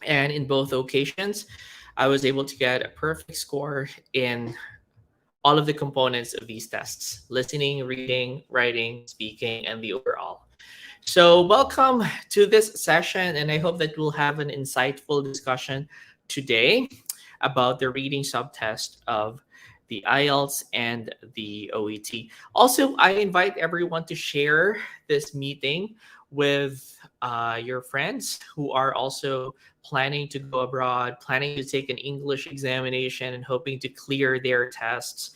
And in both occasions, I was able to get a perfect score in all of the components of these tests: listening, reading, writing, speaking, and the overall. So, welcome to this session, and I hope that we'll have an insightful discussion today about the reading subtest of the IELTS and the OET. Also, I invite everyone to share this meeting with your friends who are also planning to go abroad, planning to take an English examination, and hoping to clear their tests,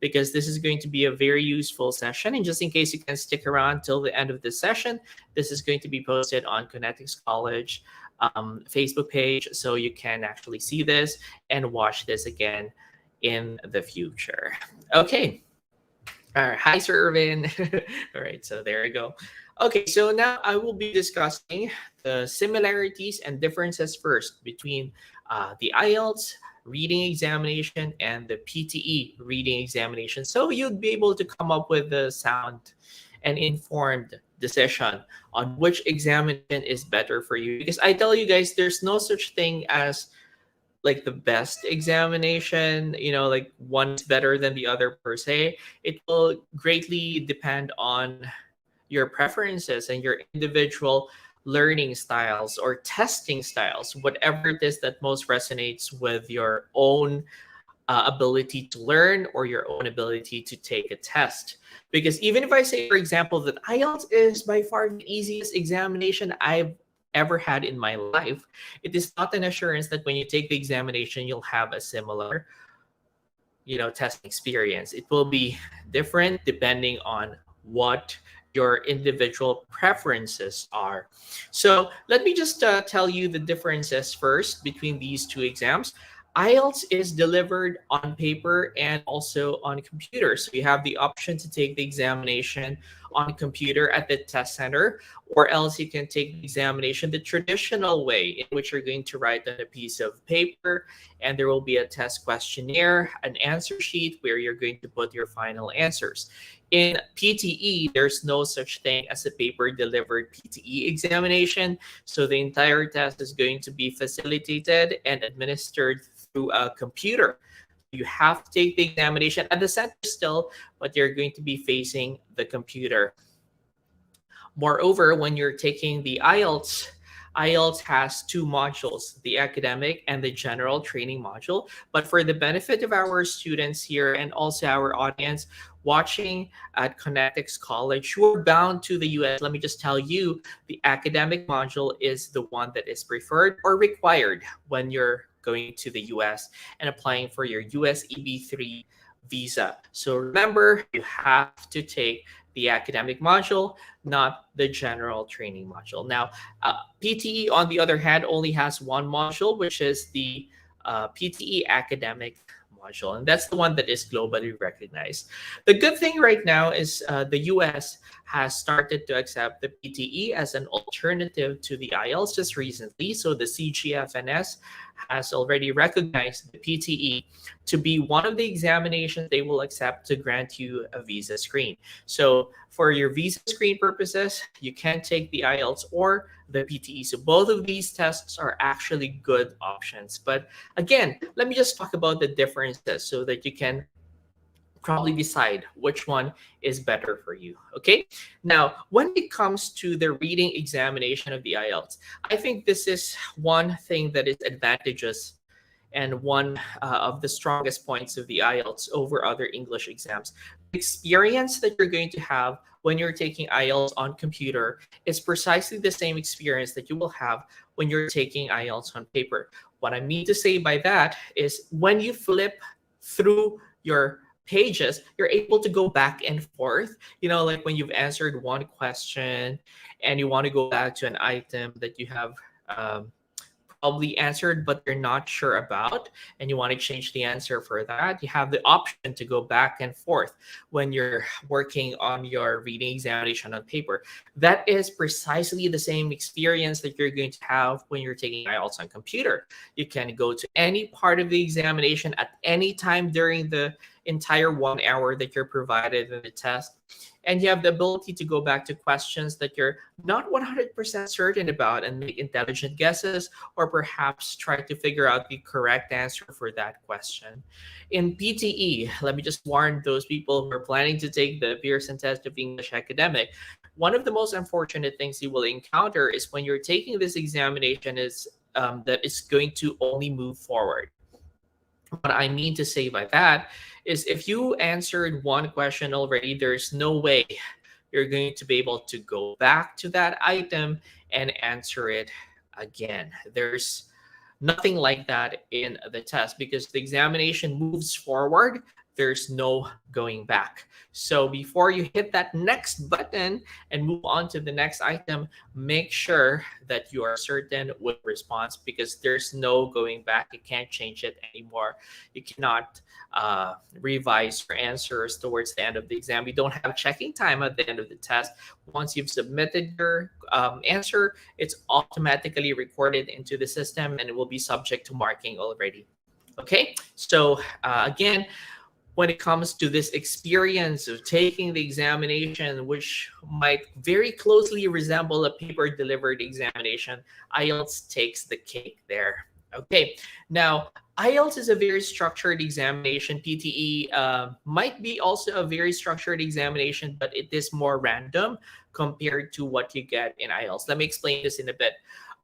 because this is going to be a very useful session. And just in case you can stick around till the end of this session, this is going to be posted on Connectics College Facebook page, so you can actually see this and watch this again in the future. Okay. All right. Hi, Sir Irvin. All right. So there you go. Okay. So now I will be discussing the similarities and differences first between the IELTS reading examination and the PTE reading examination. So you'd be able to come up with a sound and informed decision on which examination is better for you. Because I tell you guys, there's no such thing as like the best examination, like one is better than the other per se. It will greatly depend on your preferences and your individual learning styles or testing styles, whatever it is that most resonates with your own ability to learn or your own ability to take a test. Because even if I say, for example, that IELTS is by far the easiest examination I've ever had in my life, it is not an assurance that when you take the examination, you'll have a similar, testing experience. It will be different depending on what your individual preferences are. So let me just tell you the differences first between these two exams. IELTS is delivered on paper and also on computer. So you have the option to take the examination on computer at the test center, or else you can take the examination the traditional way, in which you're going to write on a piece of paper, and there will be a test questionnaire, an answer sheet where you're going to put your final answers. In PTE, there's no such thing as a paper delivered PTE examination. So the entire test is going to be facilitated and administered through a computer. You have to take the examination at the center still, but you're going to be facing the computer. Moreover, when you're taking the IELTS, IELTS has two modules, the academic and the general training module. But for the benefit of our students here and also our audience watching at Connectics College who are bound to the US, let me just tell you, the academic module is the one that is preferred or required when you're going to the US and applying for your US EB3 visa. So remember, you have to take the academic module, not the general training module. Now, PTE, on the other hand, only has one module, which is the PTE academic module, and that's the one that is globally recognized. The good thing right now is the US has started to accept the PTE as an alternative to the IELTS just recently. So the CGFNS has already recognized the PTE to be one of the examinations they will accept to grant you a visa screen. So for your visa screen purposes, you can take the IELTS or the PTE. So both of these tests are actually good options. But again, let me just talk about the differences so that you can probably decide which one is better for you. Okay. Now, when it comes to the reading examination of the IELTS, I think this is one thing that is advantageous and one of the strongest points of the IELTS over other English exams. The experience that you're going to have when you're taking IELTS on computer is precisely the same experience that you will have when you're taking IELTS on paper. What I mean to say by that is when you flip through your pages, you're able to go back and forth. Like when you've answered one question and you want to go back to an item that you have probably answered but you're not sure about, and you want to change the answer for that, you have the option to go back and forth when you're working on your reading examination on paper. That is precisely the same experience that you're going to have when you're taking IELTS on computer. You can go to any part of the examination at any time during the entire 1 hour that you're provided in the test, and you have the ability to go back to questions that you're not 100% certain about and make intelligent guesses, or perhaps try to figure out the correct answer for that question. In PTE, let me just warn those people who are planning to take the Pearson test of English Academic. One of the most unfortunate things you will encounter is when you're taking this examination is that it's going to only move forward. What I mean to say by that is if you answered one question already, there's no way you're going to be able to go back to that item and answer it again. There's nothing like that in the test because the examination moves forward. There's no going back. So before you hit that next button and move on to the next item, make sure that you are certain with response because there's no going back. You can't change it anymore. You cannot revise your answers towards the end of the exam. You don't have checking time at the end of the test. Once you've submitted your answer, it's automatically recorded into the system and it will be subject to marking already. Okay, so again, when it comes to this experience of taking the examination, which might very closely resemble a paper delivered examination, IELTS takes the cake there. Okay, now IELTS is a very structured examination. PTE might be also a very structured examination, but it is more random compared to what you get in IELTS. Let me explain this in a bit.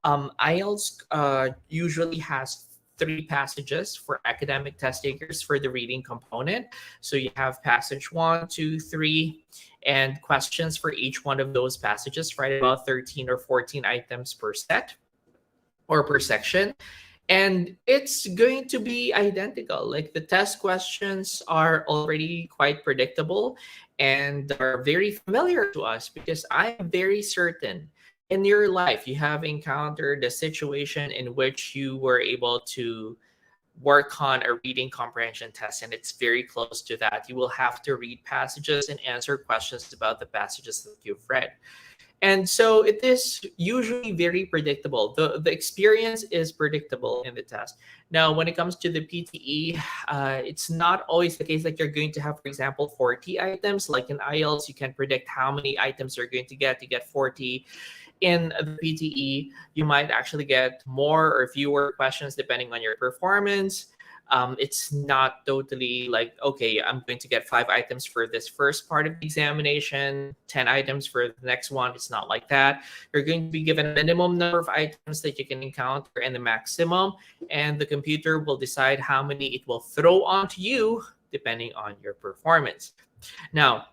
IELTS usually has 3 passages for academic test takers for the reading component. So you have passage 1, 2, 3, and questions for each one of those passages, right? About 13 or 14 items per set or per section. And it's going to be identical. Like the test questions are already quite predictable and are very familiar to us because I am very certain in your life you have encountered a situation in which you were able to work on a reading comprehension test and it's very close to that. You will have to read passages and answer questions about the passages that you've read. And so it is usually very predictable. The experience is predictable in the test. Now, when it comes to the PTE, it's not always the case that you're going to have, for example, 40 items. Like in IELTS, you can predict how many items you're going to get. You get 40. In the PTE, you might actually get more or fewer questions depending on your performance. It's not totally like, okay, I'm going to get 5 items for this first part of the examination, 10 items for the next one. It's not like that. You're going to be given a minimum number of items that you can encounter and the maximum, and the computer will decide how many it will throw onto you depending on your performance. Now,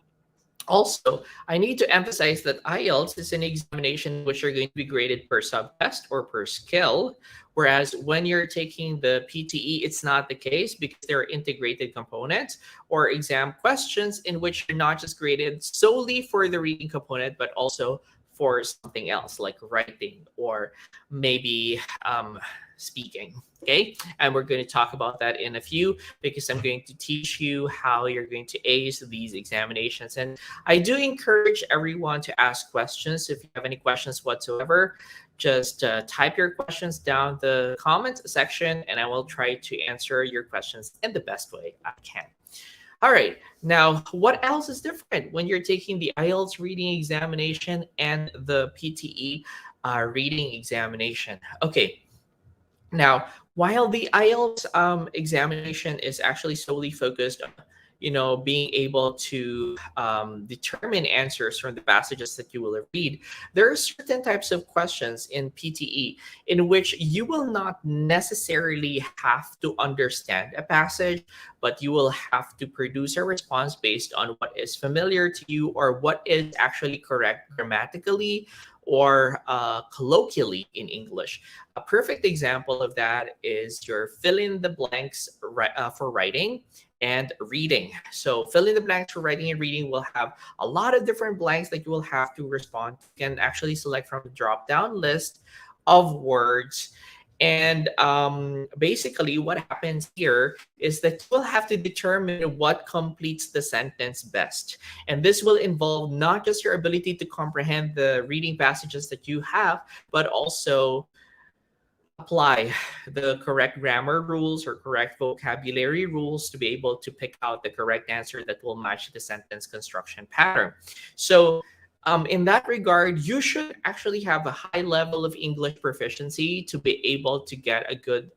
also, I need to emphasize that IELTS is an examination which are going to be graded per subtest or per skill, whereas when you're taking the PTE, it's not the case because there are integrated components or exam questions in which you're not just graded solely for the reading component, but also for something else like writing or maybe speaking. Okay, and we're going to talk about that in a few because I'm going to teach you how you're going to ace these examinations. And I do encourage everyone to ask questions. If you have any questions whatsoever, just type your questions down the comment section and I will try to answer your questions in the best way I can. All right, now what else is different when you're taking the IELTS reading examination and the PTE reading examination? Okay, now, while the IELTS examination is actually solely focused on, being able to determine answers from the passages that you will read, there are certain types of questions in PTE in which you will not necessarily have to understand a passage, but you will have to produce a response based on what is familiar to you or what is actually correct grammatically or colloquially in English. A perfect example of that is your fill in the blanks for writing and reading. So fill in the blanks for writing and reading will have a lot of different blanks that you will have to respond. You can actually select from the drop down list of words. And basically what happens here is that you will have to determine what completes the sentence best. And this will involve not just your ability to comprehend the reading passages that you have, but also apply the correct grammar rules or correct vocabulary rules to be able to pick out the correct answer that will match the sentence construction pattern. So, in that regard, you should actually have a high level of English proficiency to be able to get a good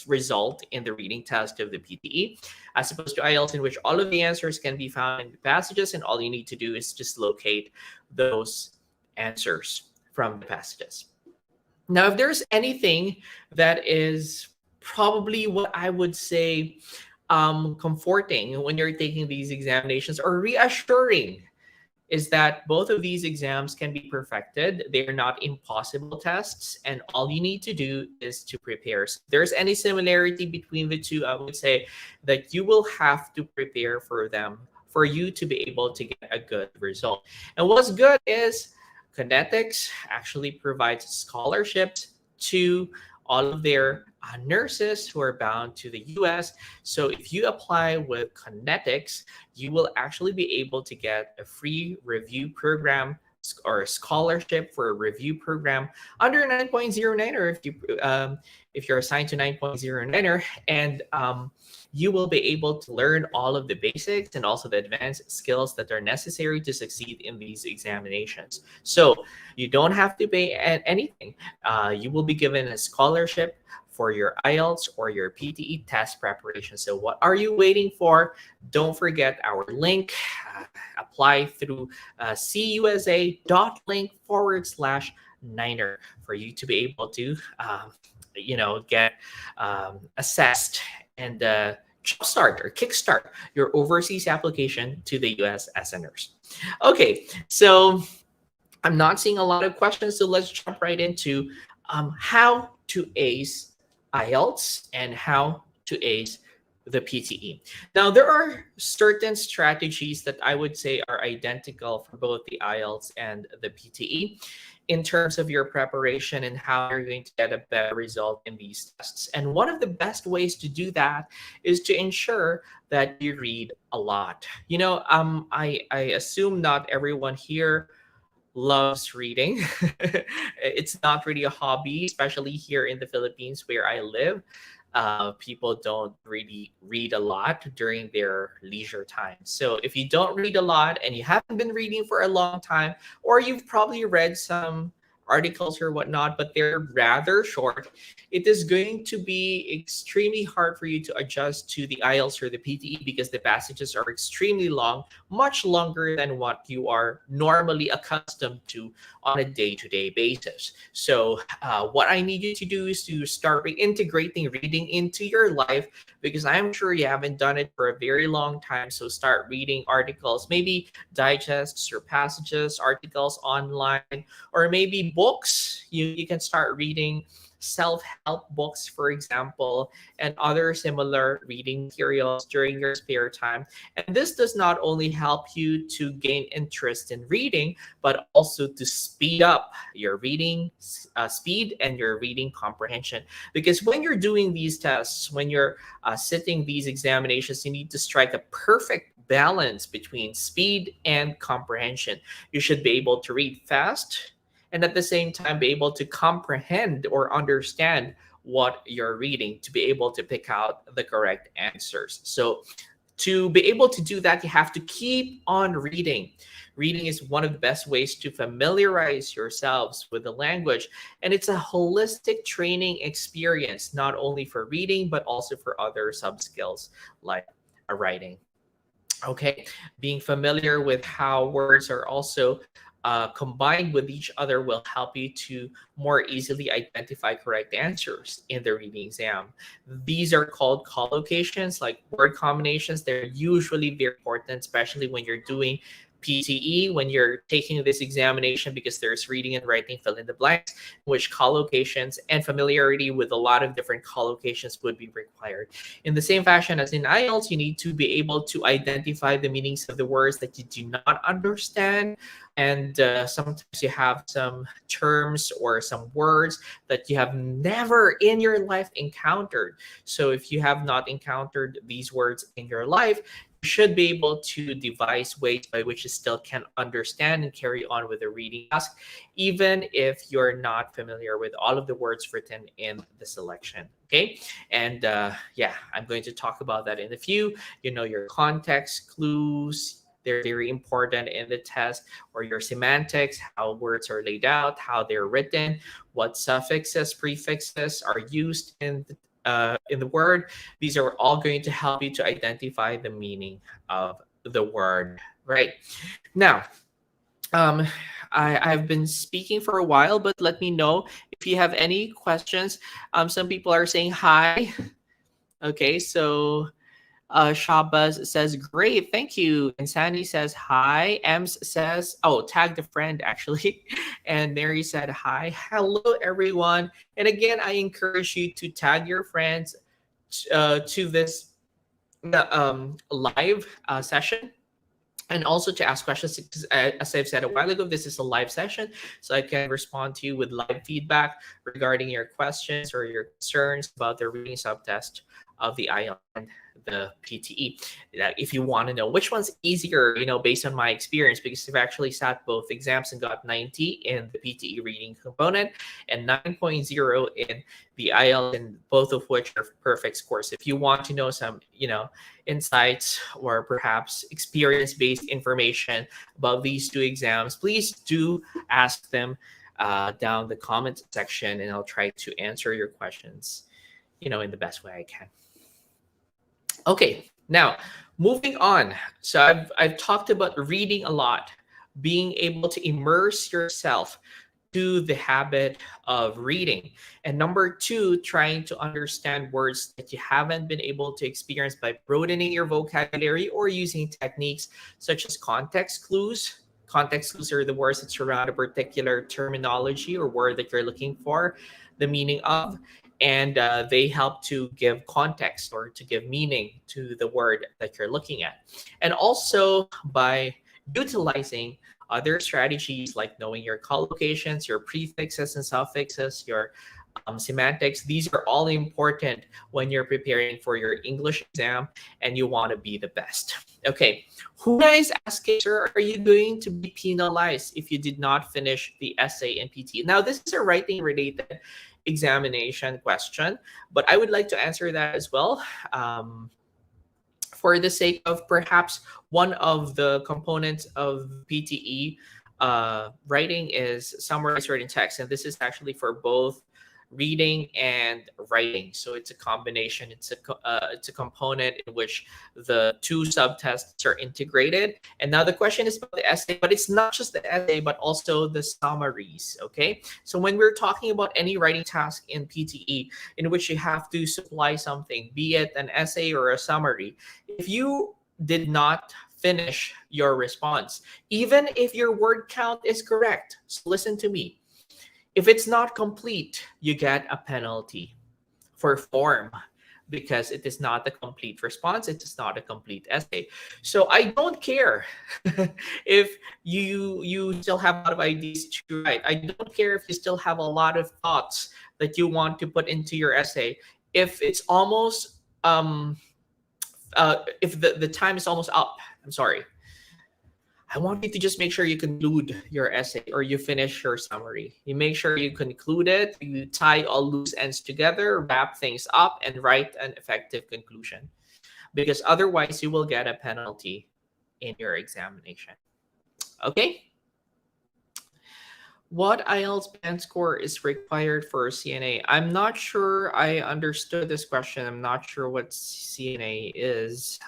result in the reading test of the PTE, as opposed to IELTS, in which all of the answers can be found in the passages, and all you need to do is just locate those answers from the passages. Now, if there's anything that is probably what I would say comforting when you're taking these examinations, or reassuring, is that both of these exams can be perfected. They are not impossible tests, and all you need to do is to prepare. So if there's any similarity between the two, I would say that you will have to prepare for them for you to be able to get a good result. And what's good is Kinetics actually provides scholarships to all of their nurses who are bound to the US. So if you apply with Kinetics, you will actually be able to get a free review program or a scholarship for a review program under 9.09er if you're assigned to 9.09er, and you will be able to learn all of the basics and also the advanced skills that are necessary to succeed in these examinations. So you don't have to pay anything. You will be given a scholarship for your IELTS or your PTE test preparation. So what are you waiting for? Don't forget our link. Apply through cusa.link/9er for you to be able to get assessed and jumpstart or kickstart your overseas application to the US as a nurse. Okay, so I'm not seeing a lot of questions, so let's jump right into how to ace IELTS and how to ace the PTE. Now, there are certain strategies that I would say are identical for both the IELTS and the PTE in terms of your preparation and how you're going to get a better result in these tests. And one of the best ways to do that is to ensure that you read a lot. I assume not everyone here loves reading. It's not really a hobby, especially here in the Philippines where I live. People don't really read a lot during their leisure time. So if you don't read a lot and you haven't been reading for a long time, or you've probably read some articles or whatnot, but they're rather short, it is going to be extremely hard for you to adjust to the IELTS or the PTE because the passages are extremely long, much longer than what you are normally accustomed to on a day-to-day basis. So what I need you to do is to start integrating reading into your life, because I'm sure you haven't done it for a very long time. So start reading articles, maybe digests or passages, articles online, or maybe books. You can start reading self-help books, for example, and other similar reading materials during your spare time. And this does not only help you to gain interest in reading, but also to speed up your reading speed and your reading comprehension. Because when you're doing these tests, when you're sitting these examinations, you need to strike a perfect balance between speed and comprehension. You should be able to read fast and at the same time be able to comprehend or understand what you're reading to be able to pick out the correct answers. So to be able to do that, you have to keep on reading. Reading is one of the best ways to familiarize yourselves with the language. And it's a holistic training experience, not only for reading, but also for other sub-skills like writing. Okay, being familiar with how words are also combined with each other will help you to more easily identify correct answers in the reading exam. These are called collocations, like word combinations. They're usually very important, especially when you're doing PTE, when you're taking this examination, because there's reading and writing fill in the blanks, which collocations and familiarity with a lot of different collocations would be required. In the same fashion as in IELTS, you need to be able to identify the meanings of the words that you do not understand. And sometimes you have some terms or some words that you have never in your life encountered. So if you have not encountered these words in your life, should be able to devise ways by which you still can understand and carry on with the reading task, even if you're not familiar with all of the words written in the selection. Okay. And yeah, I'm going to talk about that in a few. Your context clues, they're very important in the test, or your semantics, how words are laid out, how they're written, what suffixes, prefixes are used in the word. These are all going to help you to identify the meaning of the word. Right now, um, I've been speaking for a while, but let me know if you have any questions. Some people are saying hi. Okay, so Shabazz says, great, thank you. And Sandy says, hi. Ems says, oh, tag the friend actually. And Mary said, hi. Hello, everyone. And again, I encourage you to tag your friends to this live session, and also to ask questions. Because, as I've said a while ago, this is a live session, so I can respond to you with live feedback regarding your questions or your concerns about the reading subtest of the IELTS and the PTE. If you want to know which one's easier, based on my experience, because I've actually sat both exams and got 90 in the PTE reading component and 9.0 in the IELTS, and both of which are perfect scores. If you want to know some, insights or perhaps experience-based information about these two exams, please do ask them down the comment section, and I'll try to answer your questions, in the best way I can. Okay, now moving on. So I've talked about reading a lot, being able to immerse yourself to the habit of reading. And number two, trying to understand words that you haven't been able to experience by broadening your vocabulary or using techniques such as context clues. Context clues are the words that surround a particular terminology or word that you're looking for the meaning of. And they help to give context or to give meaning to the word that you're looking at. And also by utilizing other strategies like knowing your collocations, your prefixes and suffixes, your semantics. These are all important when you're preparing for your English exam and you want to be the best. Okay, who is asking, sir, are you going to be penalized if you did not finish the essay in PT? Now, this is a writing related examination question, but I would like to answer that as well. For the sake of perhaps one of the components of PTE writing is summarized written text, and this is actually for both reading and writing. So it's a combination. It's a component in which the two subtests are integrated. And now the question is about the essay, but it's not just the essay, but also the summaries. Okay. So when we're talking about any writing task in PTE in which you have to supply something, be it an essay or a summary, if you did not finish your response, even if your word count is correct, so listen to me. If it's not complete, you get a penalty for form because it is not a complete response. It is not a complete essay. So I don't care if you still have a lot of ideas to write. I don't care if you still have a lot of thoughts that you want to put into your essay. If it's almost if the time is almost up, I'm sorry, I want you to just make sure you conclude your essay or you finish your summary. You make sure you conclude it, you tie all loose ends together, wrap things up, and write an effective conclusion. Because otherwise, you will get a penalty in your examination. Okay? What IELTS band score is required for CNA? I'm not sure I understood this question. I'm not sure what CNA is,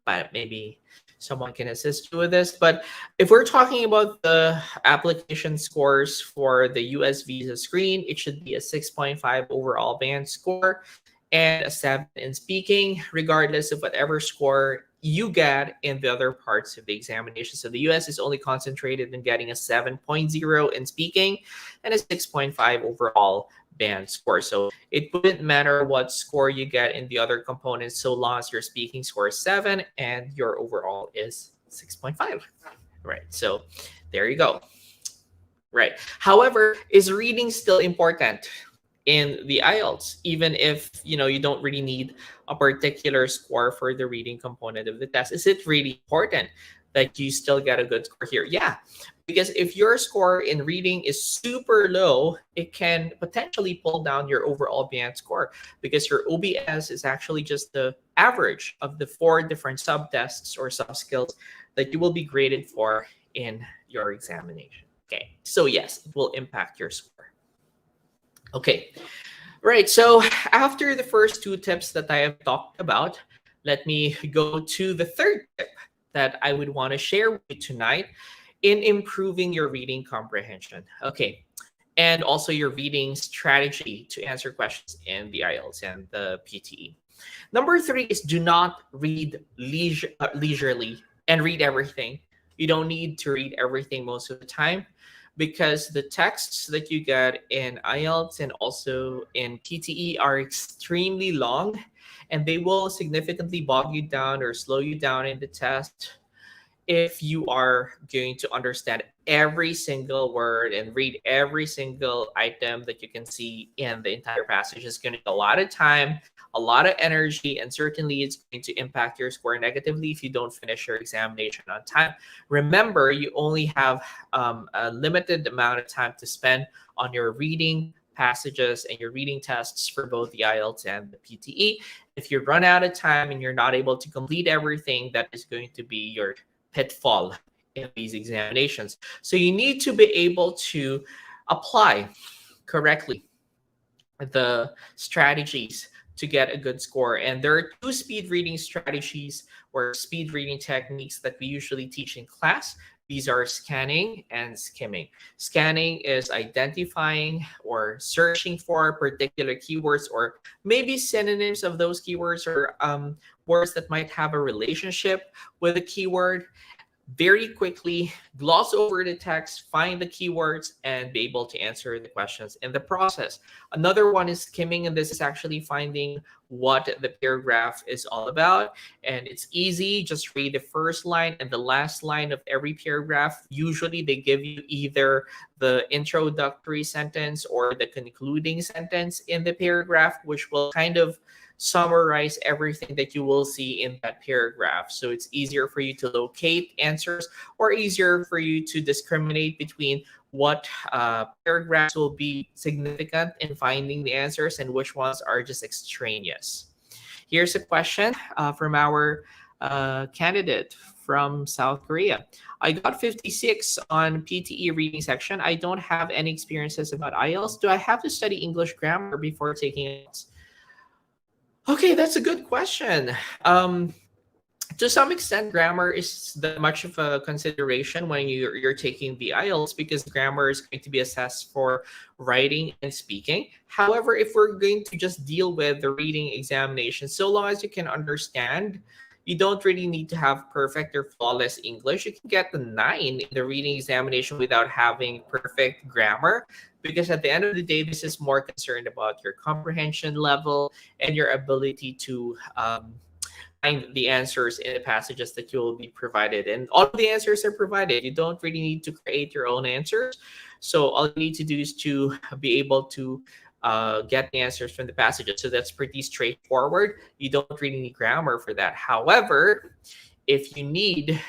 but maybe someone can assist you with this. But if we're talking about the application scores for the US visa screen, it should be a 6.5 overall band score and a 7 in speaking, regardless of whatever score you get in the other parts of the examination. So the US is only concentrated in getting a 7.0 in speaking and a 6.5 overall band score. So it wouldn't matter what score you get in the other components so long as your speaking score is 7 and your overall is 6.5. Right. So there you go. Right. However, is reading still important? in the IELTS, even if you don't really need a particular score for the reading component of the test. Is it really important that you still get a good score here? Yeah, because if your score in reading is super low, it can potentially pull down your overall band score, because your OBS is actually just the average of the four different subtests or sub skills that you will be graded for in your examination. Okay, so yes, it will impact your score. Okay, right. So after the first two tips that I have talked about, let me go to the third tip that I would want to share with you tonight in improving your reading comprehension. Okay, and also your reading strategy to answer questions in the IELTS and the PTE. Number three is do not read leisurely and read everything. You don't need to read everything most of the time, because the texts that you get in IELTS and also in PTE are extremely long, and they will significantly bog you down or slow you down in the test if you are going to understand every single word and read every single item that you can see in the entire passage. Is going to take a lot of time, a lot of energy, and certainly it's going to impact your score negatively if you don't finish your examination on time. Remember, you only have a limited amount of time to spend on your reading passages and your reading tests for both the IELTS and the PTE. If you run out of time and you're not able to complete everything, that is going to be your pitfall in these examinations. So you need to be able to apply correctly the strategies to get a good score. And there are two speed reading strategies or speed reading techniques that we usually teach in class. These are scanning and skimming. Scanning is identifying or searching for particular keywords or maybe synonyms of those keywords, or words that might have a relationship with a keyword. Very quickly gloss over the text, find the keywords, and be able to answer the questions in the process. Another one is skimming, and this is actually finding what the paragraph is all about. And it's easy, just read the first line and the last line of every paragraph. Usually they give you either the introductory sentence or the concluding sentence in the paragraph, which will kind of summarize everything that you will see in that paragraph. So it's easier for you to locate answers, or easier for you to discriminate between what paragraphs will be significant in finding the answers and which ones are just extraneous. Here's a question from our candidate from South Korea. I got 56 on PTE reading section. I don't have any experiences about IELTS. Do I have to study English grammar before taking IELTS? Okay, that's a good question. To some extent, grammar is that much of a consideration when you're taking the IELTS, because grammar is going to be assessed for writing and speaking. However, if we're going to just deal with the reading examination, so long as you can understand, you don't really need to have perfect or flawless English. You can get the 9 in the reading examination without having perfect grammar, because at the end of the day, this is more concerned about your comprehension level and your ability to find the answers in the passages that you will be provided. And all of the answers are provided. You don't really need to create your own answers. So all you need to do is to be able to get the answers from the passages. So that's pretty straightforward. You don't really need grammar for that. However, if you need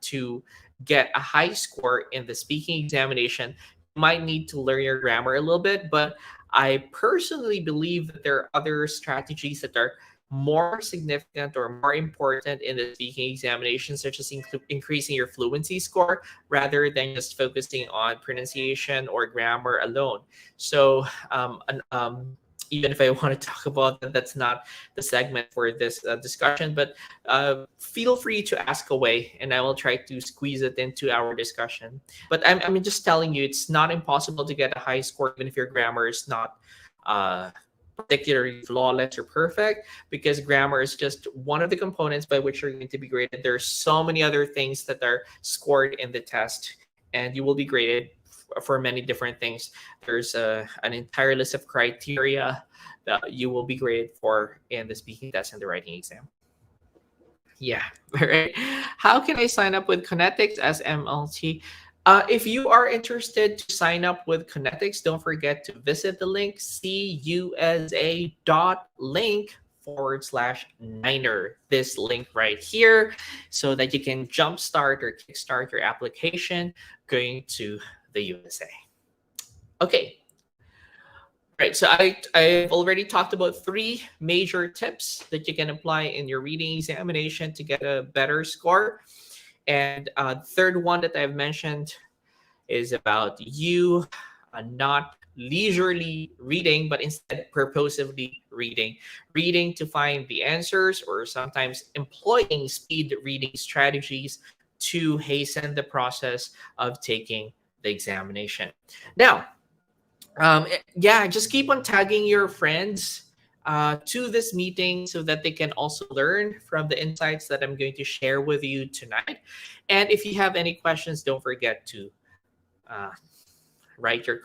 to get a high score in the speaking examination, you might need to learn your grammar a little bit. But I personally believe that there are other strategies that are more significant or more important in the speaking examination, such as increasing your fluency score rather than just focusing on pronunciation or grammar alone. So even if I want to talk about that, that's not the segment for this discussion, but feel free to ask away and I will try to squeeze it into our discussion. But I'm just telling you, it's not impossible to get a high score even if your grammar is not particularly flawless or perfect, because grammar is just one of the components by which you're going to be graded. There's so many other things that are scored in the test, and you will be graded for many different things. There's an entire list of criteria that you will be graded for in the speaking test and the writing exam. Yeah, right. How can I sign up with Kinetics as MLT? If you are interested to sign up with Kinetics, don't forget to visit the link cusa.link/Niner. This link right here, so that you can jumpstart or kickstart your application going to the USA. Okay, right. So I've already talked about three major tips that you can apply in your reading examination to get a better score. And third one that I've mentioned is about you not leisurely reading, but instead purposively reading. Reading to find the answers, or sometimes employing speed reading strategies to hasten the process of taking the examination. Now, yeah, just keep on tagging your friends to this meeting so that they can also learn from the insights that I'm going to share with you tonight. And if you have any questions, don't forget to uh, write your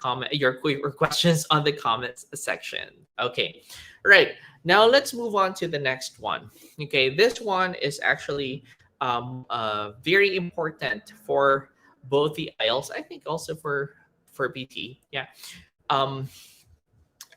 questions on the comments section. Okay, right. Now let's move on to the next one. Okay, this one is actually very important for both the IELTS, I think also for PT. Yeah. Um,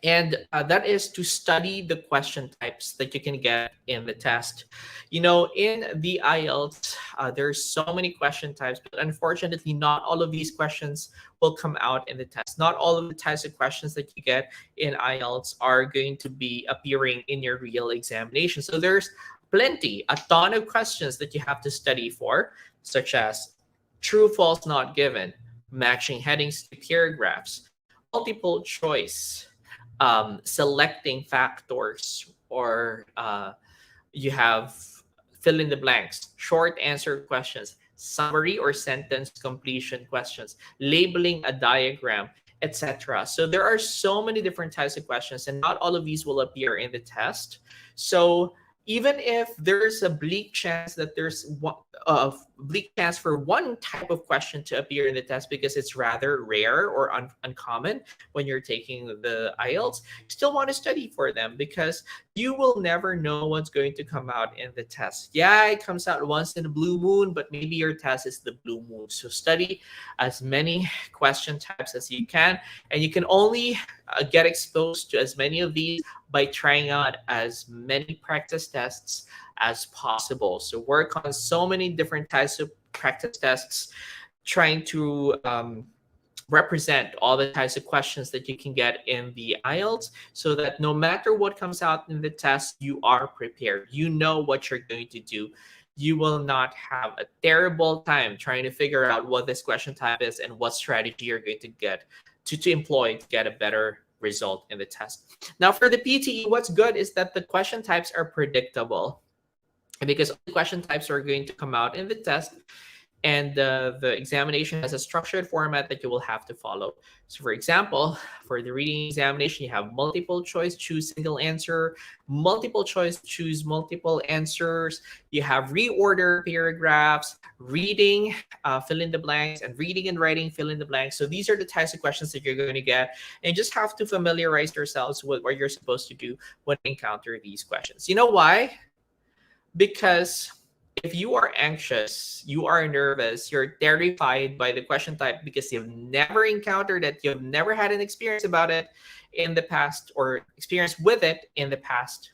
and that is to study the question types that you can get in the test. You know, in the IELTS, there's so many question types, but unfortunately, not all of these questions will come out in the test. Not all of the types of questions that you get in IELTS are going to be appearing in your real examination. So there's a ton of questions that you have to study for, such as true, false, not given, matching headings to paragraphs, multiple choice, selecting factors, or you have fill in the blanks, short answer questions, summary or sentence completion questions, labeling a diagram, etc. So there are so many different types of questions, and not all of these will appear in the test. So even if there's a bleak chance that there's one bleak chance for one type of question to appear in the test because it's rather rare or uncommon when you're taking the IELTS, you still want to study for them because you will never know what's going to come out in the test. Yeah, it comes out once in a blue moon, but maybe your test is the blue moon. So study as many question types as you can, and you can only get exposed to as many of these by trying out as many practice tests as possible. So work on so many different types of practice tests, trying to represent all the types of questions that you can get in the IELTS, so that no matter what comes out in the test, you are prepared. You know what you're going to do. You will not have a terrible time trying to figure out what this question type is and what strategy you're going to get to employ to get a better result in the test. Now, for the PTE, what's good is that the question types are predictable, because all the question types are going to come out in the test, and the examination has a structured format that you will have to follow. So for example, for the reading examination, you have multiple choice, choose single answer, multiple choice, choose multiple answers. You have reorder paragraphs, reading, fill in the blanks, and reading and writing, fill in the blanks. So these are the types of questions that you're going to get, and you just have to familiarize yourselves with what you're supposed to do when you encounter these questions. You know why? Because if you are anxious, you are nervous, you're terrified by the question type because you've never encountered it, you've never had an experience about it in the past, or experience with it in the past,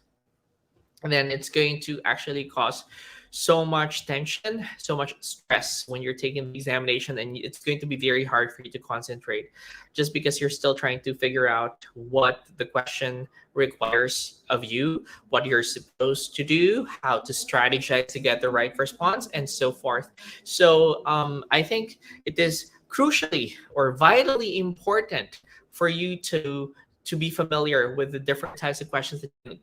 and then it's going to actually cause so much tension, so much stress when you're taking the examination, and it's going to be very hard for you to concentrate just because you're still trying to figure out what the question requires of you, what you're supposed to do, how to strategize to get the right response, and so forth. So I think it is crucially or vitally important for you to be familiar with the different types of questions that you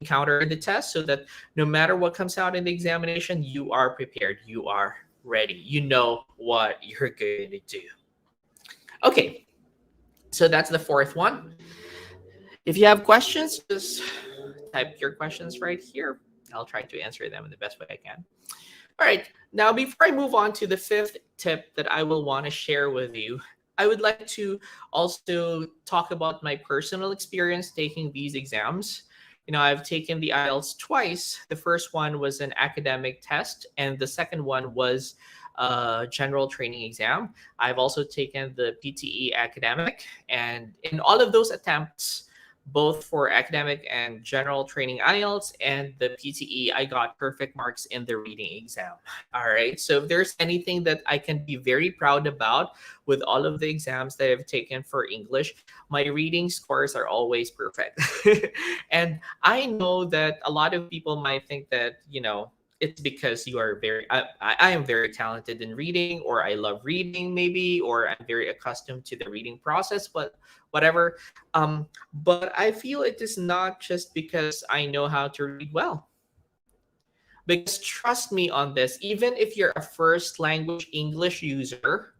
encounter in the test, so that no matter what comes out in the examination, you are prepared, you are ready, you know what you're going to do. Okay, so that's the fourth one. If you have questions, just type your questions right here. I'll try to answer them in the best way I can. All right, now before I move on to the fifth tip that I will want to share with you, I would like to also talk about my personal experience taking these exams. You know, I've taken the IELTS twice. The first one was an academic test, and the second one was general training exam. I've also taken the PTE academic, and in all of those attempts, both for academic and general training IELTS and the PTE, I got perfect marks in the reading exam. All right. So if there's anything that I can be very proud about with all of the exams that I've taken for English, my reading scores are always perfect. And I know that a lot of people might think that, it's because you are I am very talented in reading, or I love reading maybe, or I'm very accustomed to the reading process, but whatever. But I feel it is not just because I know how to read well. Because trust me on this, even if you're a first language English user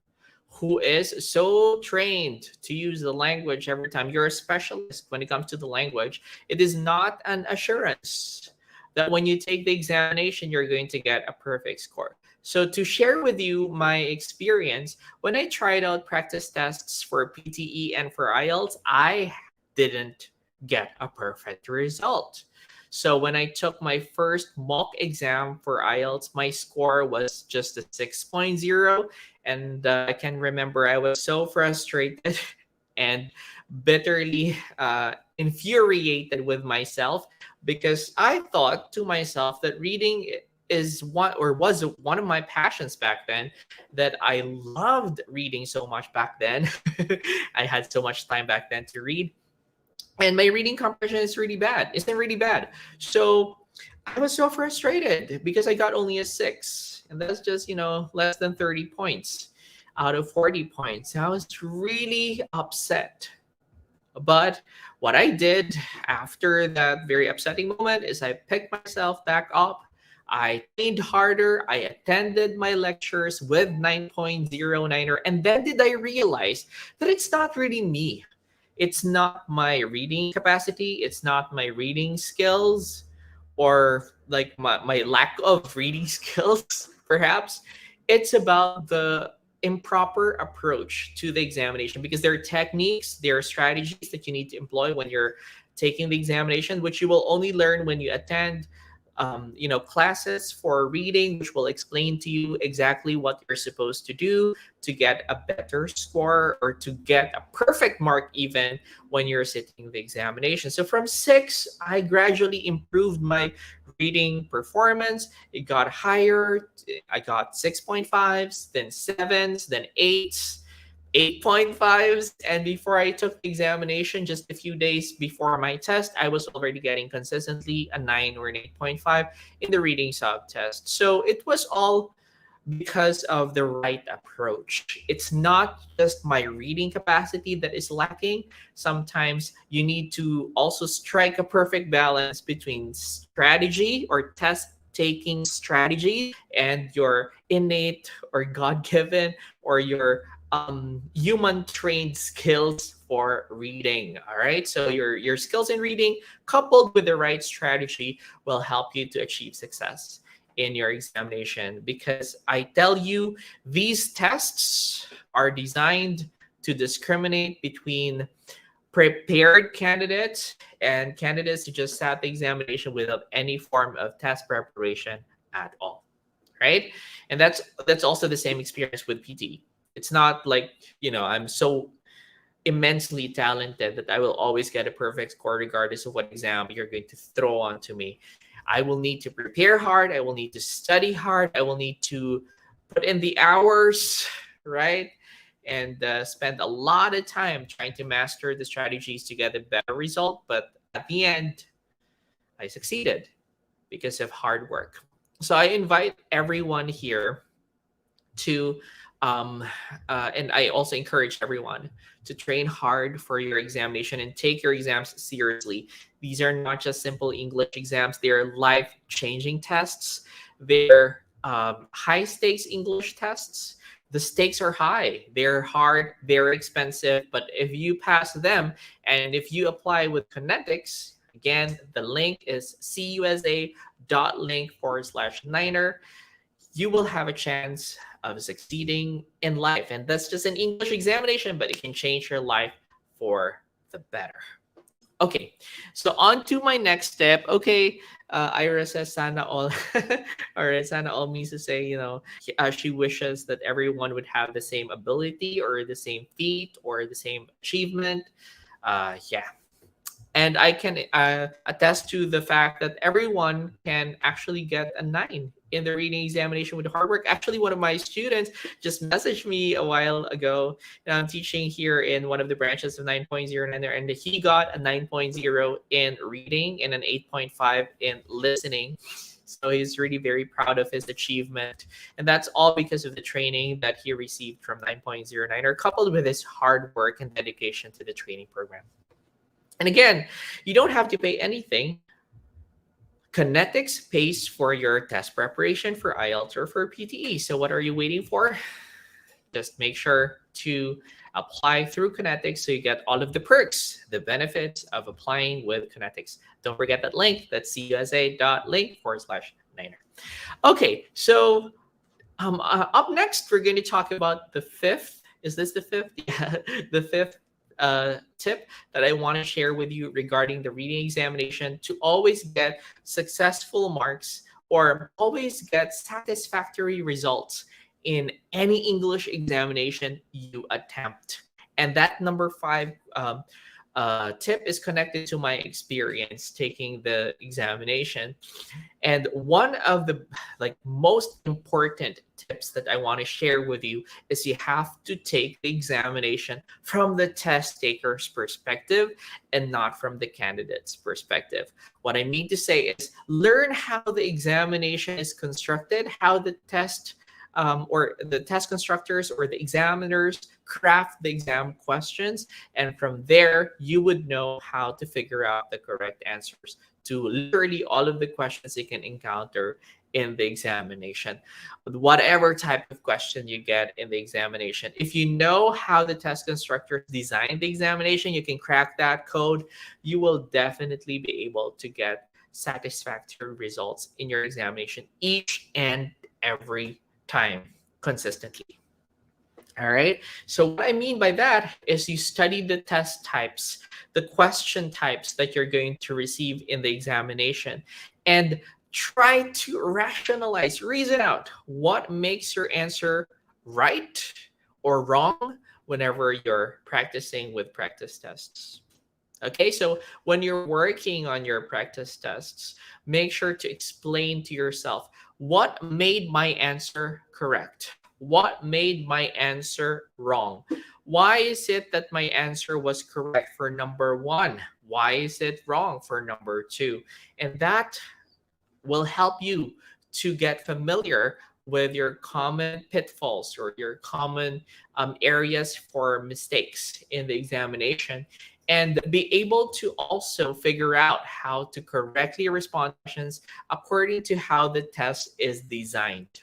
who is so trained to use the language every time, you're a specialist when it comes to the language, it is not an assurance that when you take the examination, you're going to get a perfect score. So, to share with you my experience, when I tried out practice tests for PTE and for IELTS, I didn't get a perfect result. So when I took my first mock exam for IELTS, my score was just a 6.0. And I can remember I was so frustrated and bitterly infuriated with myself, because I thought to myself that reading is one, or was one of my passions back then, that I loved reading so much back then. I had so much time back then to read, and my reading comprehension is really bad. It's been really bad. So I was so frustrated because I got only a 6, and that's just, less than 30 points out of 40 points. I was really upset. But what I did after that very upsetting moment is I picked myself back up. I trained harder. I attended my lectures with 9.09er. And then did I realize that it's not really me. It's not my reading capacity. It's not my reading skills, or like my lack of reading skills, perhaps. It's about the improper approach to the examination, because there are techniques, there are strategies that you need to employ when you're taking the examination, which you will only learn when you attend classes for reading, which will explain to you exactly what you're supposed to do to get a better score, or to get a perfect mark even when you're sitting the examination. So from 6, I gradually improved my reading performance. It got higher. I got 6.5s, then 7s, then 8s, 8.5s. And before I took the examination, just a few days before my test, I was already getting consistently a 9 or an 8.5 in the reading sub test. So it was all because of the right approach. It's not just my reading capacity that is lacking. Sometimes you need to also strike a perfect balance between strategy, or test taking strategy, and your innate or God given, or your human trained skills for reading. All right. So your skills in reading coupled with the right strategy will help you to achieve success in your examination, because I tell you, these tests are designed to discriminate between prepared candidates and candidates who just sat the examination without any form of test preparation at all, right? And that's also the same experience with PT. It's not like, I'm so immensely talented that I will always get a perfect score regardless of what exam you're going to throw onto me. I will need to prepare hard. I will need to study hard. I will need to put in the hours, right? And spend a lot of time trying to master the strategies to get a better result. But at the end, I succeeded because of hard work. So I invite everyone here to and I also encourage everyone to train hard for your examination and take your exams seriously. These are not just simple English exams, they're life changing tests. They're high stakes English tests. The stakes are high, they're hard, they're expensive, but if you pass them and if you apply with Kinetics, again, the link is cusa.link/niner, you will have a chance of succeeding in life. And that's just an English examination, but it can change your life for the better. Okay, so on to my next step. Okay, Ira says sana all, or sana all means to say, she wishes that everyone would have the same ability or the same feat or the same achievement. Yeah, and I can attest to the fact that everyone can actually get a 9 in the reading examination with hard work. Actually, one of my students just messaged me a while ago. And I'm teaching here in one of the branches of 9.09 there, and he got a 9.0 in reading and an 8.5 in listening. So he's really very proud of his achievement. And that's all because of the training that he received from 9.09, or coupled with his hard work and dedication to the training program. And again, you don't have to pay anything. Kinetics pays for your test preparation for IELTS or for PTE. So what are you waiting for? Just make sure to apply through Kinetics so you get all of the perks, the benefits of applying with Kinetics. Don't forget that link. That's cusa.link/Niner. Okay, so up next, we're going to talk about the fifth. Is this the fifth? Yeah, the fifth tip that I want to share with you regarding the reading examination to always get successful marks or always get satisfactory results in any English examination you attempt. And that number five tip is connected to my experience taking the examination. And one of the most important tips that I want to share with you is you have to take the examination from the test taker's perspective and not from the candidate's perspective. What I mean to say is learn how the examination is constructed, how the test or the test constructors or the examiners craft the exam questions. And from there, you would know how to figure out the correct answers to literally all of the questions you can encounter in the examination. Whatever type of question you get in the examination, if you know how the test constructors designed the examination, you can crack that code, you will definitely be able to get satisfactory results in your examination each and every time consistently. All right. So what I mean by that is you study the test types, the question types that you're going to receive in the examination, and try to rationalize, reason out what makes your answer right or wrong whenever you're practicing with practice tests. Okay, so when you're working on your practice tests, make sure to explain to yourself what made my answer correct? What made my answer wrong? Why is it that my answer was correct for number one? Why is it wrong for number two? And that will help you to get familiar with your common pitfalls or your common areas for mistakes in the examination, and be able to also figure out how to correctly respond to questions according to how the test is designed.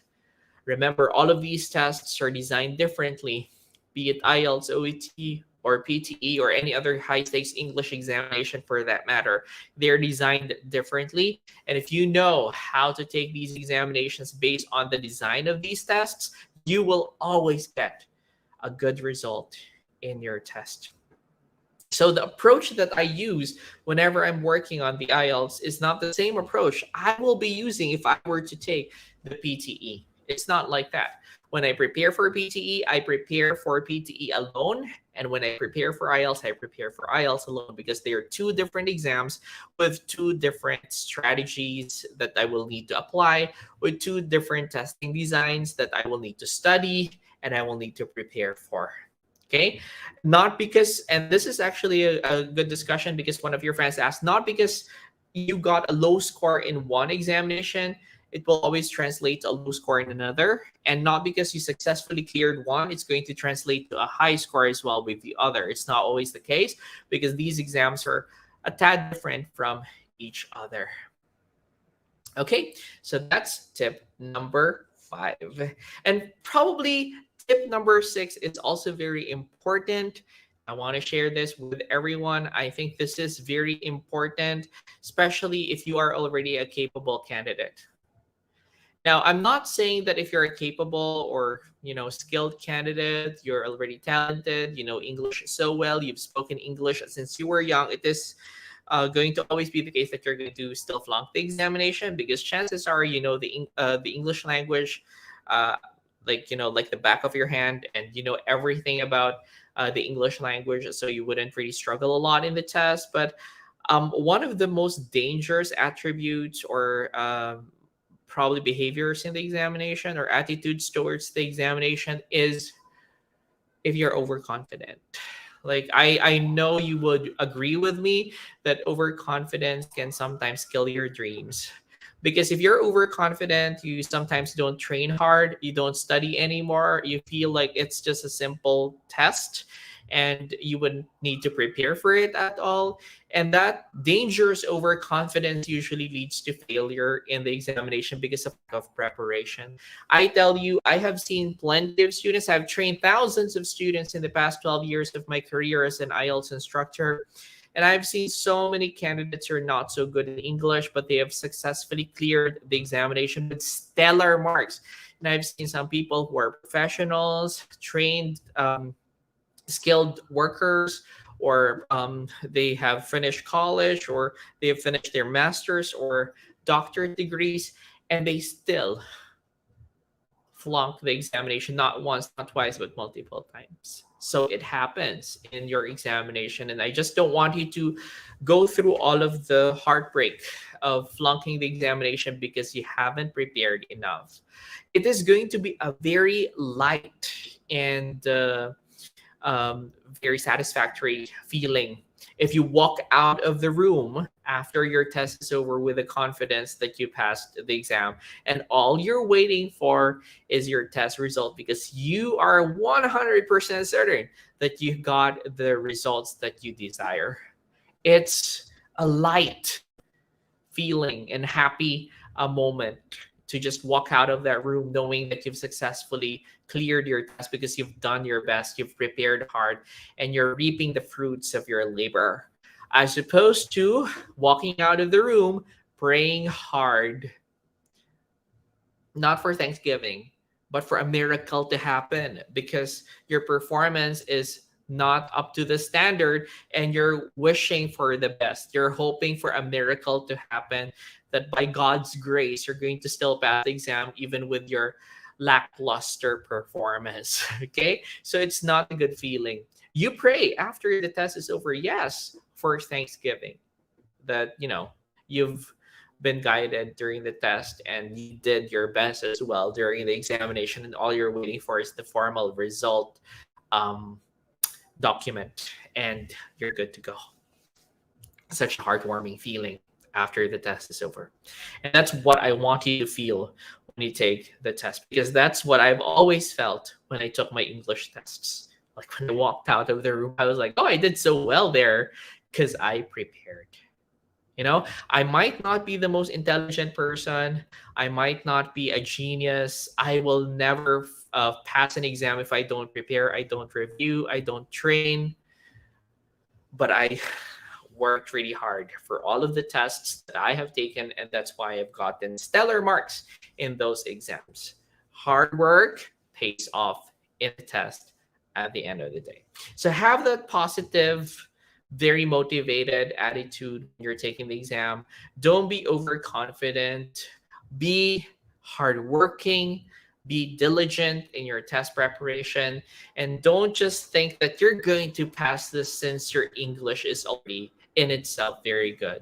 Remember, all of these tests are designed differently, be it IELTS, OET, or PTE, or any other high stakes English examination for that matter. They're designed differently. And if you know how to take these examinations based on the design of these tests, you will always get a good result in your test. So the approach that I use whenever I'm working on the IELTS is not the same approach I will be using if I were to take the PTE. It's not like that. When I prepare for PTE, I prepare for PTE alone. And when I prepare for IELTS, I prepare for IELTS alone, because they are two different exams with two different strategies that I will need to apply, with two different testing designs that I will need to study and I will need to prepare for. Okay, not because, and this is actually a good discussion, because one of your friends asked, not because you got a low score in one examination, it will always translate to a low score in another. And not because you successfully cleared one, it's going to translate to a high score as well with the other. It's not always the case, because these exams are a tad different from each other. Okay, so that's tip number 5. And probably tip number 6 is also very important. I want to share this with everyone. I think this is very important, especially if you are already a capable candidate. Now, I'm not saying that if you're a capable or, skilled candidate, you're already talented, you know English so well, you've spoken English since you were young, it is going to always be the case that you're going to still flunk the examination, because chances are you know the English language, uh, like like the back of your hand, and you know everything about the English language, so you wouldn't really struggle a lot in the test. But one of the most dangerous attributes, or probably behaviors in the examination, or attitudes towards the examination, is if you're overconfident. Like I know you would agree with me that overconfidence can sometimes kill your dreams. Because if you're overconfident, you sometimes don't train hard, you don't study anymore, you feel like it's just a simple test and you wouldn't need to prepare for it at all. And that dangerous overconfidence usually leads to failure in the examination because of lack of preparation. I tell you, I have seen plenty of students. I've trained thousands of students in the past 12 years of my career as an IELTS instructor. And I've seen so many candidates who are not so good in English, but they have successfully cleared the examination with stellar marks. And I've seen some people who are professionals, trained, skilled workers, or they have finished college, or they have finished their master's or doctorate degrees, and they still flunk the examination, not once, not twice, but multiple times. So it happens in your examination. And I just don't want you to go through all of the heartbreak of flunking the examination because you haven't prepared enough. It is going to be a very light and um, very satisfactory feeling if you walk out of the room after your test is over with the confidence that you passed the exam, and all you're waiting for is your test result, because you are 100% certain that you got the results that you desire. It's a light feeling and happy moment to just walk out of that room knowing that you've successfully cleared your test because you've done your best, you've prepared hard, and you're reaping the fruits of your labor, as opposed to walking out of the room praying hard, not for Thanksgiving, but for a miracle to happen because your performance is not up to the standard, and you're wishing for the best. You're hoping for a miracle to happen, that by God's grace, you're going to still pass the exam even with your lackluster performance. Okay? So it's not a good feeling. You pray after the test is over, yes, for Thanksgiving, that, you've been guided during the test and you did your best as well during the examination, and all you're waiting for is the formal result um, document, and you're good to go. Such a heartwarming feeling after the test is over. And that's what I want you to feel when you take the test, because that's what I've always felt when I took my English tests. Like when I walked out of the room, I was like, oh, I did so well there because I prepared. I might not be the most intelligent person. I might not be a genius. I will never pass an exam if I don't prepare, I don't review, I don't train. But I worked really hard for all of the tests that I have taken, and that's why I've gotten stellar marks in those exams. Hard work pays off in the test at the end of the day. So have that positive, very motivated attitude when you're taking the exam. Don't be overconfident. Be hardworking. Be diligent in your test preparation. And don't just think that you're going to pass this since your English is already in itself very good.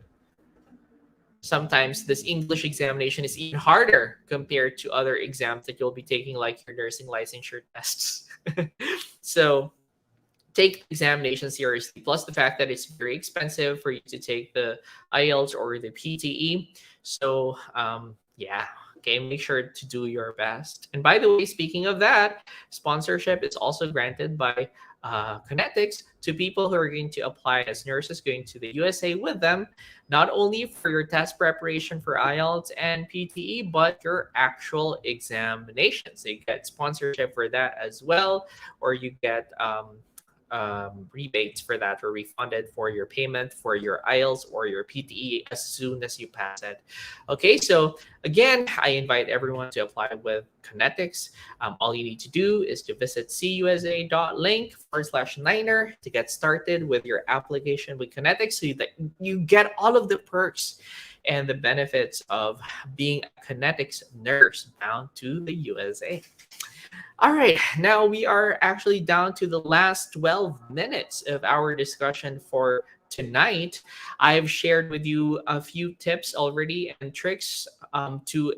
Sometimes this English examination is even harder compared to other exams that you'll be taking, like your nursing licensure tests. So take examination seriously. Plus the fact that it's very expensive for you to take the IELTS or the PTE. So yeah, okay, make sure to do your best. And by the way, speaking of that, sponsorship is also granted by Kinetics to people who are going to apply as nurses going to the USA with them, not only for your test preparation for IELTS and PTE, but your actual examinations. So you get sponsorship for that as well, or you get rebates for that, or refunded for your payment for your IELTS or your PTE as soon as you pass it. Okay, so again, I invite everyone to apply with Kinetics. All you need to do is to visit cusa.link/niner to get started with your application with Kinetics, so that you get all of the perks and the benefits of being a Kinetics nurse bound to the USA. All right, now we are actually down to the last 12 minutes of our discussion for tonight. I've shared with you a few tips already and tricks to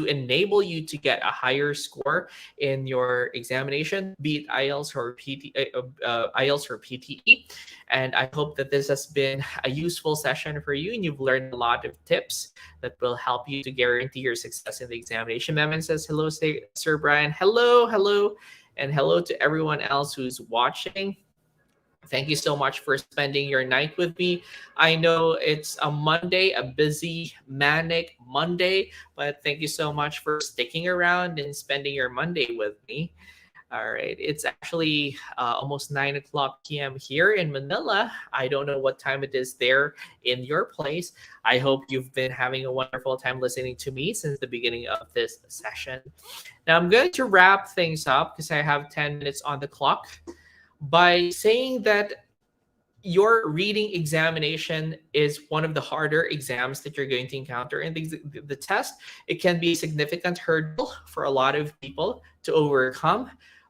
enable you to get a higher score in your examination, be it IELTS or PTE. And I hope that this has been a useful session for you, and you've learned a lot of tips that will help you to guarantee your success in the examination. Memen says, hello, Sir Brian. Hello, hello, and hello to everyone else who's watching. Thank you so much for spending your night with me. I know it's a Monday, a busy, manic Monday, but thank you so much for sticking around and spending your Monday with me. All right. It's actually almost 9 o'clock p.m. here in Manila. I don't know what time it is there in your place. I hope you've been having a wonderful time listening to me since the beginning of this session. Now, I'm going to wrap things up because I have 10 minutes on the clock by saying that your reading examination is one of the harder exams that you're going to encounter in the test. It can be a significant hurdle for a lot of people to overcome,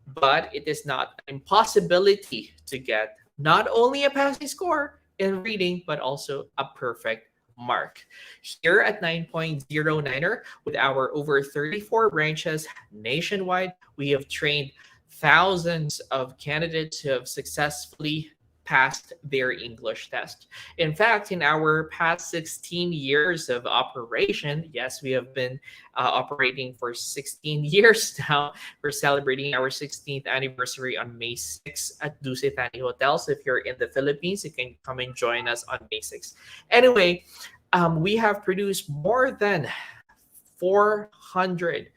but it is not an impossibility to get not only a passing score in reading, but also a perfect mark. Here at 9.09er, with our over 34 branches nationwide, we have trained thousands of candidates who have successfully passed their English test. In fact, in our past 16 years of operation, yes, we have been operating for 16 years now. We're celebrating our 16th anniversary on May 6th at Duce Tani Hotel. So if you're in the Philippines, you can come and join us on May 6th. Anyway, we have produced more than 400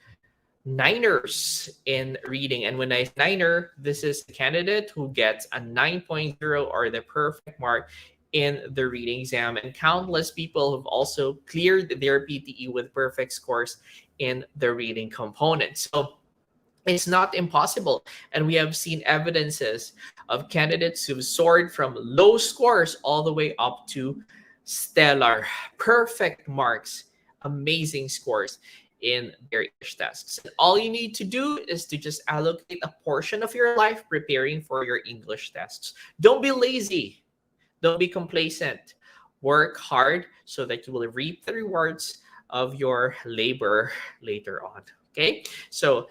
Niners in reading. And when I say Niner, this is the candidate who gets a 9.0 or the perfect mark in the reading exam. And countless people have also cleared their PTE with perfect scores in the reading component. So it's not impossible. And we have seen evidences of candidates who've soared from low scores all the way up to stellar, perfect marks, amazing scores in their English tests. All you need to do is to just allocate a portion of your life preparing for your English tests. Don't be lazy. Don't be complacent. Work hard so that you will reap the rewards of your labor later on. Okay? So,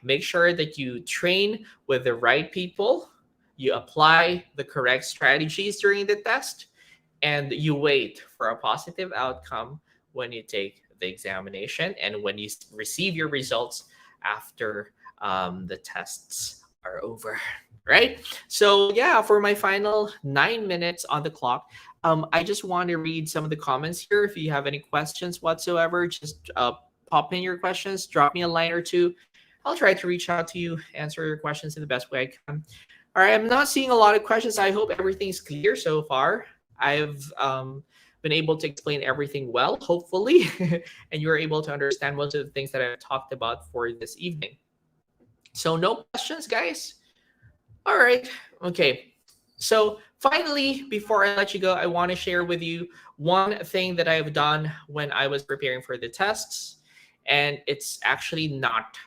make sure that you train with the right people. You apply the correct strategies during the test, and you wait for a positive outcome when you take the examination and when you receive your results after the tests are over, right? So yeah, for my final 9 minutes on the clock, I just want to read some of the comments here. If you have any questions whatsoever, just pop in your questions, drop me a line or two. I'll try to reach out to you, answer your questions in the best way I can. All right, I'm not seeing a lot of questions. I hope everything's clear so far. I've been able to explain everything well, hopefully, and you're able to understand most of the things that I've talked about for this evening. So no questions, guys? All right. Okay. So finally, before I let you go, I want to share with you one thing that I've done when I was preparing for the tests, and it's actually not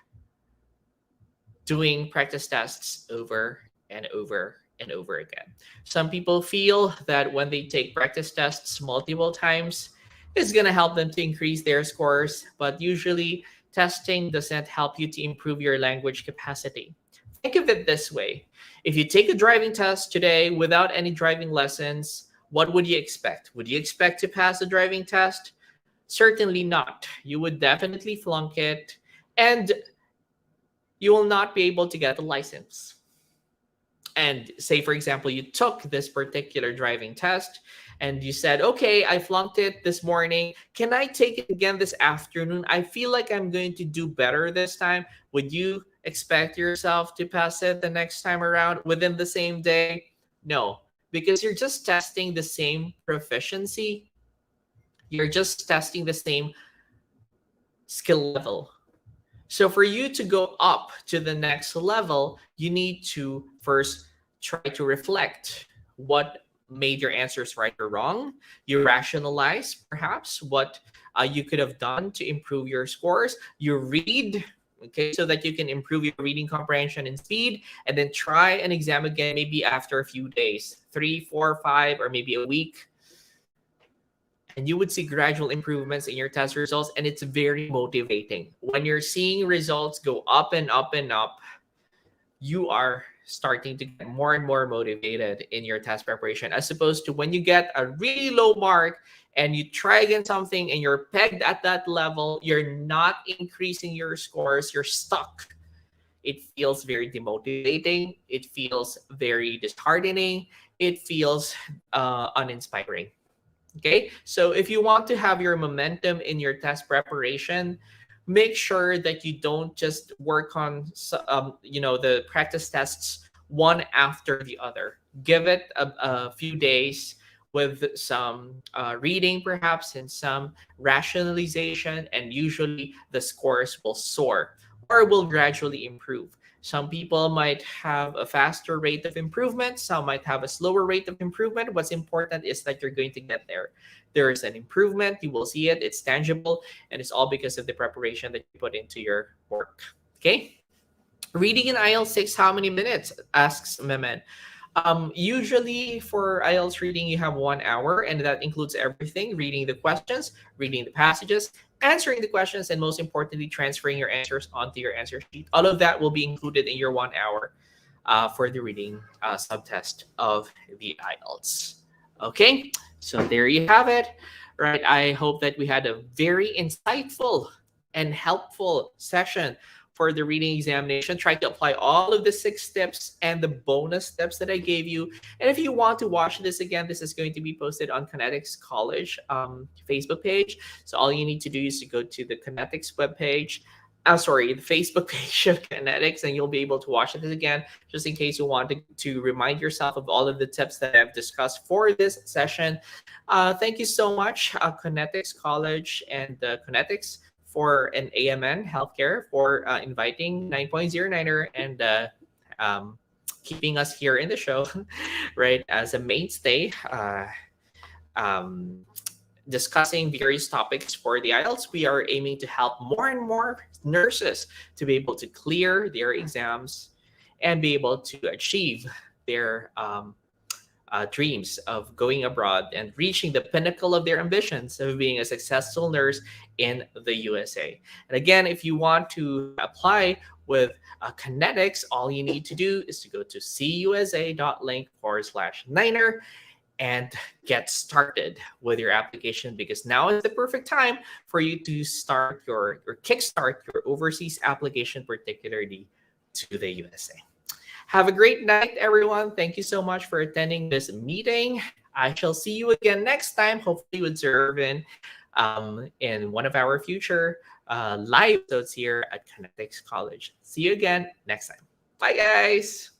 doing practice tests over and over and over again. Some people feel that when they take practice tests multiple times, it's going to help them to increase their scores, but usually testing doesn't help you to improve your language capacity. Think of it this way. If you take a driving test today without any driving lessons, what would you expect? Would you expect to pass a driving test? Certainly not. You would definitely flunk it, and you will not be able to get a license. And say, for example, you took this particular driving test and you said, okay, I flunked it this morning. Can I take it again this afternoon? I feel like I'm going to do better this time. Would you expect yourself to pass it the next time around within the same day? No, because you're just testing the same proficiency. You're just testing the same skill level. So for you to go up to the next level, you need to first try to reflect what made your answers right or wrong. You rationalize perhaps what you could have done to improve your scores. You read, okay, so that you can improve your reading comprehension and speed, and then try an exam again maybe after a few days, 3, 4, 5, or maybe a week, and you would see gradual improvements in your test results, and it's very motivating when you're seeing results go up and up and up. You are starting to get more and more motivated in your test preparation, as opposed to when you get a really low mark and you try again something and you're pegged at that level, you're not increasing your scores, you're stuck. It feels very demotivating, it feels very disheartening, it feels uninspiring. Okay, so if you want to have your momentum in your test preparation, make sure that you don't just work on the practice tests one after the other. Give it a few days with some reading perhaps and some rationalization, and usually the scores will soar or will gradually improve. Some people might have a faster rate of improvement, some might have a slower rate of improvement. What's important is that you're going to get there. There is an improvement, you will see it, it's tangible, and it's all because of the preparation that you put into your work. Okay? Reading in IELTS 6, how many minutes? Asks Mehmet. Usually for IELTS reading, you have 1 hour, and that includes everything: reading the questions, reading the passages, answering the questions, and most importantly, transferring your answers onto your answer sheet. All of that will be included in your 1 hour for the reading subtest of the IELTS. Okay, so there you have it. Right, I hope that we had a very insightful and helpful session for the reading examination. Try to apply all of the 6 tips and the bonus tips that I gave you. And if you want to watch this again, this is going to be posted on Kinetics College Facebook page. So all you need to do is to go to the Kinetics webpage. The Facebook page of Kinetics, and you'll be able to watch this again, just in case you want to remind yourself of all of the tips that I've discussed for this session. Thank you so much, Kinetics College and Kinetics, for an AMN Healthcare for inviting 9.09er and keeping us here in the show, right, as a mainstay, discussing various topics for the IELTS. We are aiming to help more and more nurses to be able to clear their exams and be able to achieve their dreams of going abroad and reaching the pinnacle of their ambitions of being a successful nurse in the USA. And again, if you want to apply with Kinetics, all you need to do is to go to cusa.link/9er and get started with your application, because now is the perfect time for you to start your kickstart your overseas application, particularly to the USA. Have a great night, everyone. Thank you so much for attending this meeting. I shall see you again next time, hopefully with Zervin, in one of our future live episodes here at Kinetics College. See you again next time. Bye, guys.